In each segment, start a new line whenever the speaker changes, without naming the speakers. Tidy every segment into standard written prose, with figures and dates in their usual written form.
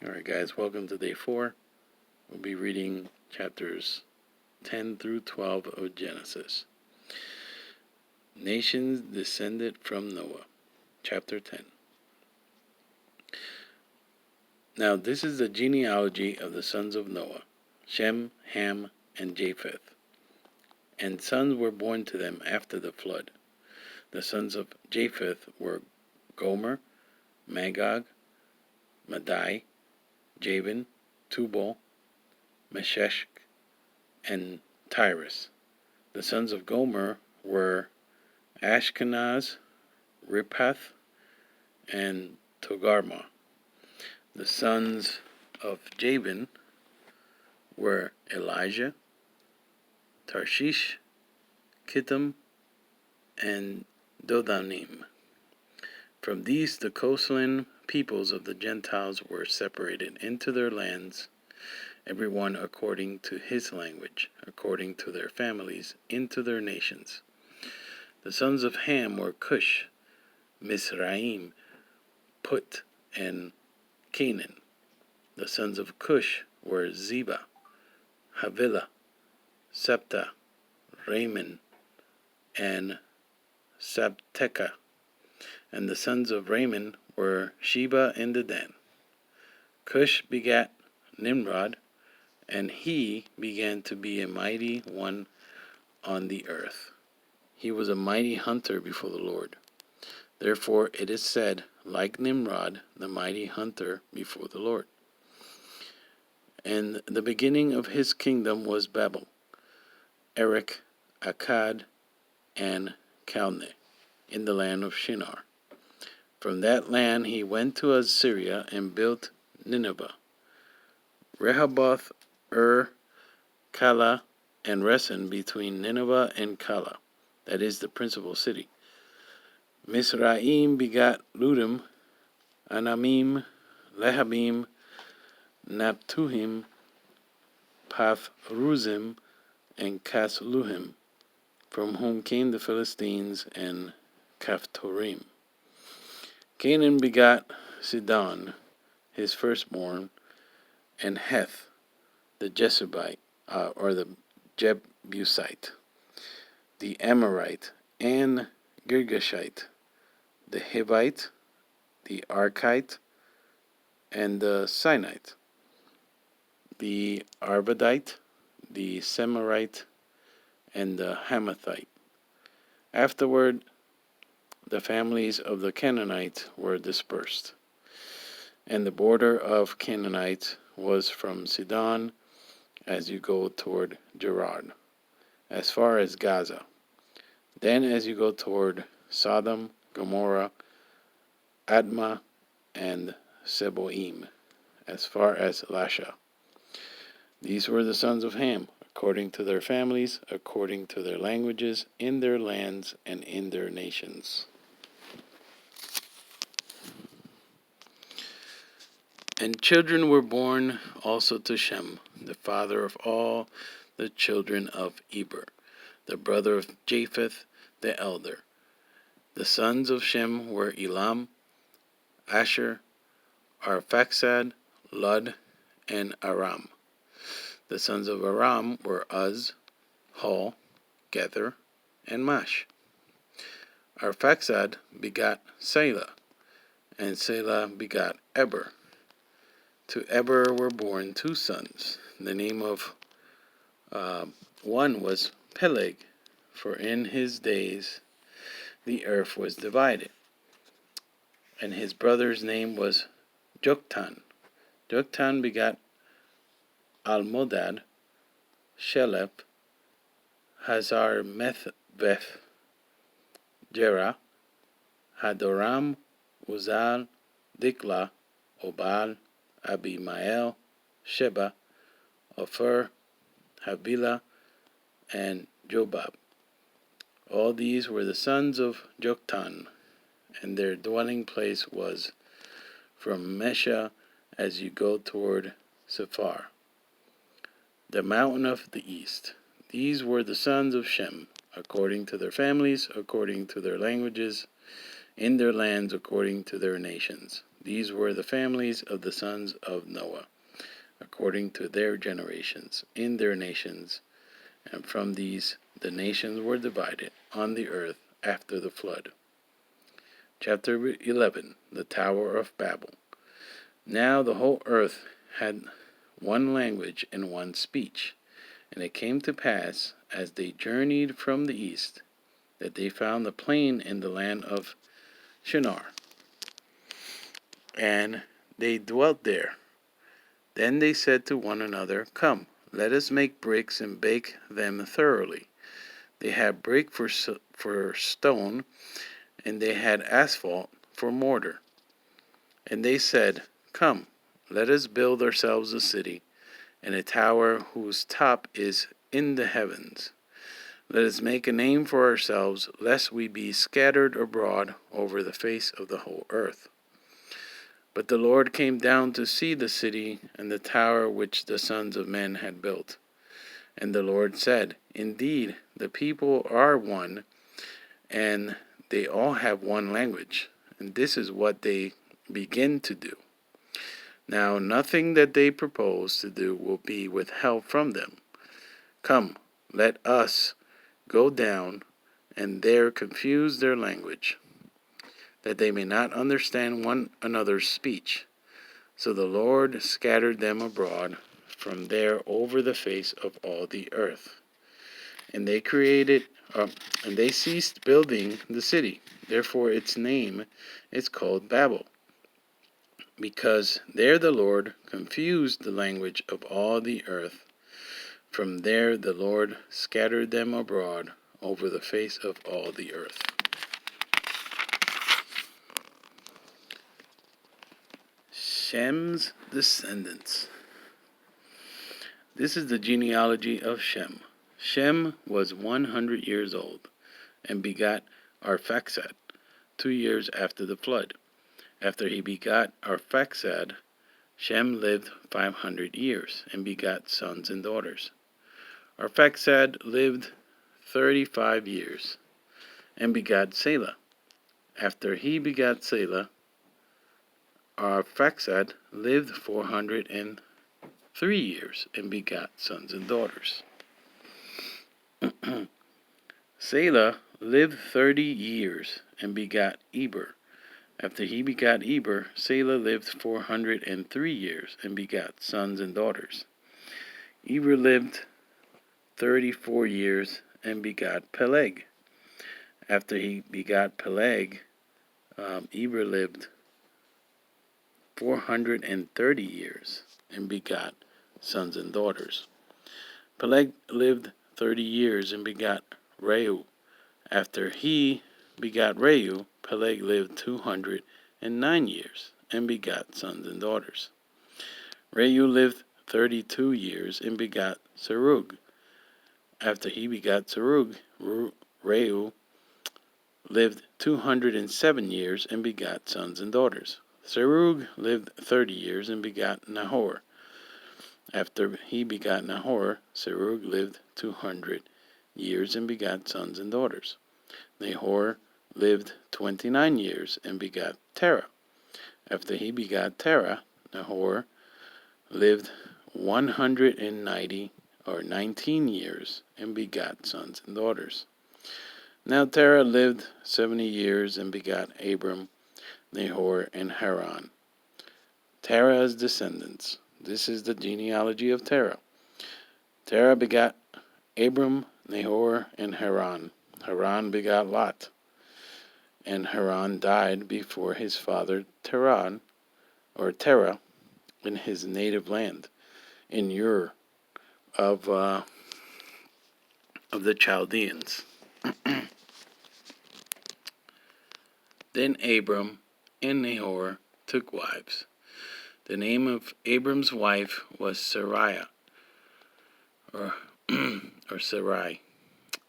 Alright guys, welcome to day 4. We'll be reading chapters 10 through 12 of Genesis. Nations descended from Noah. Chapter 10. Now this is the genealogy of the sons of Noah, Shem, Ham, and Japheth. And sons were born to them after the flood. The sons of Japheth were Gomer, Magog, Madai, Javan, Tubal, Meshech, and Tyrus. The sons of Gomer were Ashkenaz, Riphath, and Togarmah. The sons of Javan were Elijah, Tarshish, Kittim, and Dodanim. From these the coastland peoples of the Gentiles were separated into their lands, every one according to his language, according to their families, into their nations. The sons of Ham were Cush, Mizraim, Put, and Canaan. The sons of Cush were Zeba, Havilah, Septa, Raman, and Sabteka. And the sons of Raman were Sheba and Dedan. Cush begat Nimrod, and he began to be a mighty one on the earth. He was a mighty hunter before the Lord. Therefore it is said, like Nimrod, the mighty hunter before the Lord. And the beginning of his kingdom was Babel, Erech, Akkad, and Calneh, in the land of Shinar. From that land he went to Assyria and built Nineveh, Rehoboth, Kala, and Resen between Nineveh and Kala, that is the principal city. Mizraim begat Ludim, Anamim, Lehabim, Naptuhim, Pathruzim, and Casluhim, from whom came the Philistines and Caphtorim. Canaan begat Sidon, his firstborn, and Heth, the Jebusite, the Jebusite, the Amorite, and Girgashite, the Hivite, the Archite, and the Sinite, the Arvadite, the Semirite, and the Hamathite. Afterward, the families of the Canaanites were dispersed, and the border of Canaanites was from Sidon as you go toward Gerard, as far as Gaza. Then as you go toward Sodom, Gomorrah, Admah, and Seboim, as far as Lasha. These were the sons of Ham, according to their families, according to their languages, in their lands and in their nations. And children were born also to Shem, the father of all the children of Eber, the brother of Japheth the elder. The sons of Shem were Elam, Asher, Arphaxad, Lud, and Aram. The sons of Aram were Uz, Hul, Gether, and Mash. Arphaxad begat Selah, and Selah begat Eber. To Eber were born 2 sons. The name of one was Peleg, for in his days the earth was divided. And his brother's name was Joktan. Joktan begat Almodad, Shelep, Hazar-methbeth, Jerah, Hadoram, Uzal, Diklah, Obal, Abimael, Sheba, Ophir, Havilah, and Jobab. All these were the sons of Joktan, and their dwelling place was from Mesha as you go toward Sephar, the mountain of the east. These were the sons of Shem, according to their families, according to their languages, in their lands, according to their nations. These were the families of the sons of Noah, according to their generations, in their nations, and from these the nations were divided on the earth after the flood. Chapter 11. The Tower of Babel. Now the whole earth had one language and one speech. And it came to pass, as they journeyed from the east, that they found a plain in the land of Shinar, and they dwelt there. Then they said to one another, Come, let us make bricks and bake them thoroughly. They had brick for stone, and they had asphalt for mortar. And they said, Come, let us build ourselves a city, and a tower whose top is in the heavens. Let us make a name for ourselves, lest we be scattered abroad over the face of the whole earth. But the Lord came down to see the city and the tower which the sons of men had built. And the Lord said, Indeed, the people are one, and they all have one language, and this is what they begin to do. Now nothing that they propose to do will be withheld from them. Come, let us go down, and there confuse their language, that they may not understand one another's speech. So the Lord scattered them abroad from there over the face of all the earth. And they ceased building the city. Therefore its name is called Babel, because there the Lord confused the language of all the earth. From there the Lord scattered them abroad over the face of all the earth. Shem's descendants. This is the genealogy of Shem. Shem was 100 years old, and begot Arphaxad 2 years after the flood. After he begot Arphaxad, Shem lived 500 years, and begot sons and daughters. Arphaxad lived 35 years, and begot Selah. After he begot Selah, Arphaxad lived 403 years, and begot sons and daughters. Selah lived 30 years, and begot Eber. After he begot Eber, Selah lived 403 years, and begot sons and daughters. Eber lived 34 years, and begot Peleg. After he begot Peleg, Eber lived 430 years, and begot sons and daughters. Peleg lived 30 years, and begot Reu. After he begot Reu, Peleg lived 209 years, and begot sons and daughters. Reu lived 32 years, and begot Serug. After he begot Serug, Reu lived 207 years, and begot sons and daughters. Serug lived 30 years, and begot Nahor. After he begot Nahor, Serug lived 200 years, and begot sons and daughters. Nahor lived 29 years, and begot Terah. After he begot Terah, Nahor lived 19 years, and begot sons and daughters. Now Terah lived 70 years, and begot Abram, Nahor, and Haran. Terah's descendants. This is the genealogy of Terah. Terah begot Abram, Nahor, and Haran. Haran begot Lot. And Haran died before his father Terah in his native land, in Ur of the Chaldeans. Then Abram and Nahor took wives. The name of Abram's wife was Sarai, or Sarai,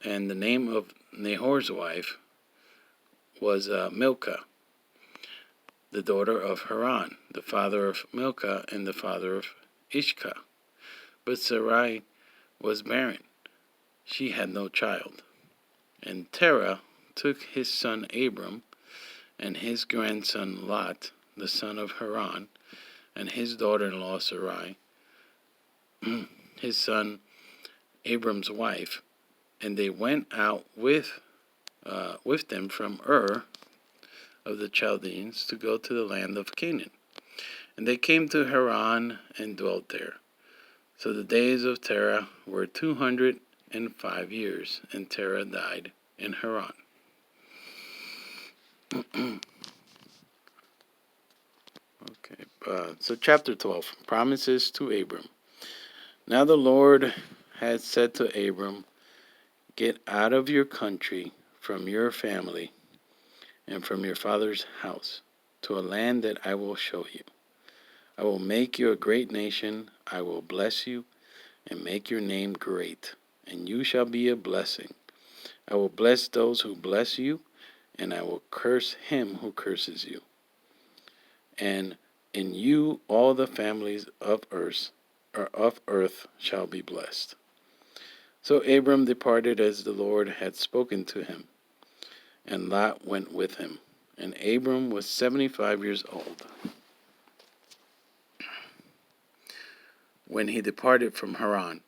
and the name of Nahor's wife was Milcah, the daughter of Haran, the father of Milcah and the father of Ishka. But Sarai was barren; she had no child. And Terah took his son Abram and his grandson Lot, the son of Haran, and his daughter-in-law Sarai, his son Abram's wife, and they went out with them from Ur of the Chaldeans to go to the land of Canaan. And they came to Haran and dwelt there. So the days of Terah were 205 years, and Terah died in Haran. So chapter 12, promises to Abram. Now the Lord had said to Abram, "Get out of your country, from your family, and from your father's house, to a land that I will show you. I will make you a great nation. I will bless you and make your name great, and you shall be a blessing. I will bless those who bless you, and I will curse him who curses you. And in you all the families of earth shall be blessed." So Abram departed as the Lord had spoken to him, and Lot went with him. And Abram was 75 years old when he departed from Haran.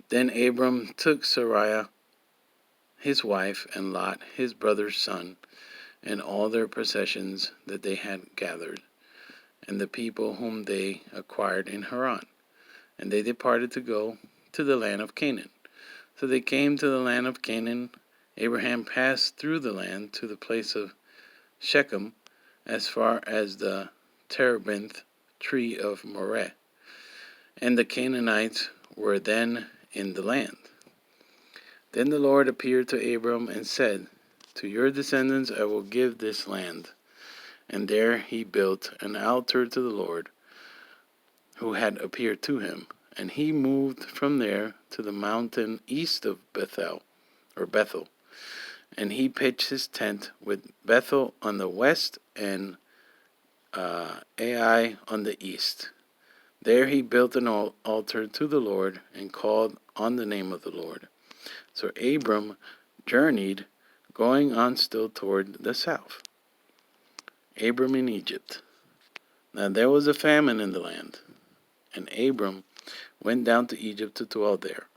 Then Abram took Sarai his wife, and Lot his brother's son, and all their possessions that they had gathered, and the people whom they acquired in Haran. And they departed to go to the land of Canaan. So they came to the land of Canaan. Abraham passed through the land to the place of Shechem, as far as the terebinth tree of Moreh. And the Canaanites were then in the land. Then the Lord appeared to Abram and said, "To your descendants I will give this land." And there he built an altar to the Lord, who had appeared to him. And he moved from there to the mountain east of Bethel. And he pitched his tent with Bethel on the west and Ai on the east. There he built an altar to the Lord and called on the name of the Lord. So Abram journeyed, going on still toward the south. Abram in Egypt. Now there was a famine in the land, and Abram went down to Egypt to dwell there,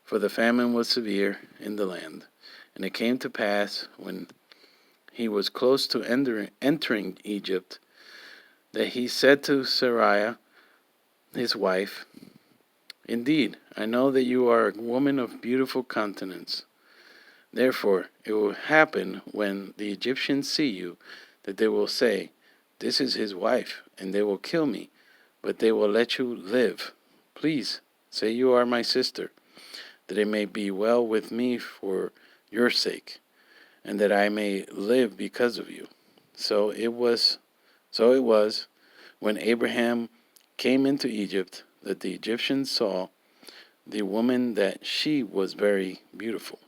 for the famine was severe in the land. And it came to pass, when he was close to entering Egypt, that he said to Sarai his wife, "Indeed, I know that you are a woman of beautiful countenance. Therefore it will happen, when the Egyptians see you, that they will say, 'This is his wife,' and they will kill me, but they will let you live. Please say you are my sister, that it may be well with me for your sake, and that I may live because of you." So it was, when Abraham came into Egypt, that the Egyptians saw the woman, that she was very beautiful.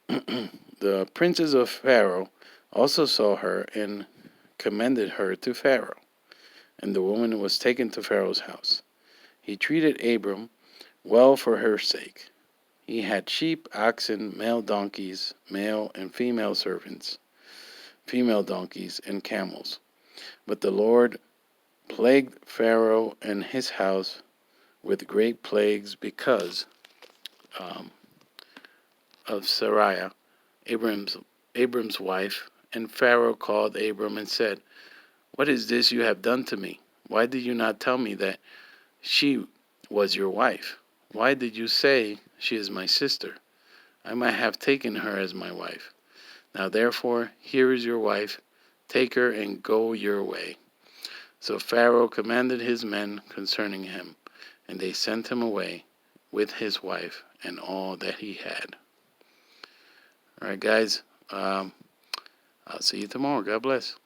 The princes of Pharaoh also saw her and commended her to Pharaoh. And the woman was taken to Pharaoh's house. He treated Abram well for her sake. He had sheep, oxen, male donkeys, male and female servants, female donkeys, and camels. But the Lord plagued Pharaoh and his house with great plagues because of Sarai, Abram's wife. And Pharaoh called Abram and said, "What is this you have done to me? Why did you not tell me that she was your wife? Why did you say, 'She is my sister'? I might have taken her as my wife. Now therefore, here is your wife. Take her and go your way." So Pharaoh commanded his men concerning him, and they sent him away with his wife and all that he had. All right, guys. I'll see you tomorrow. God bless.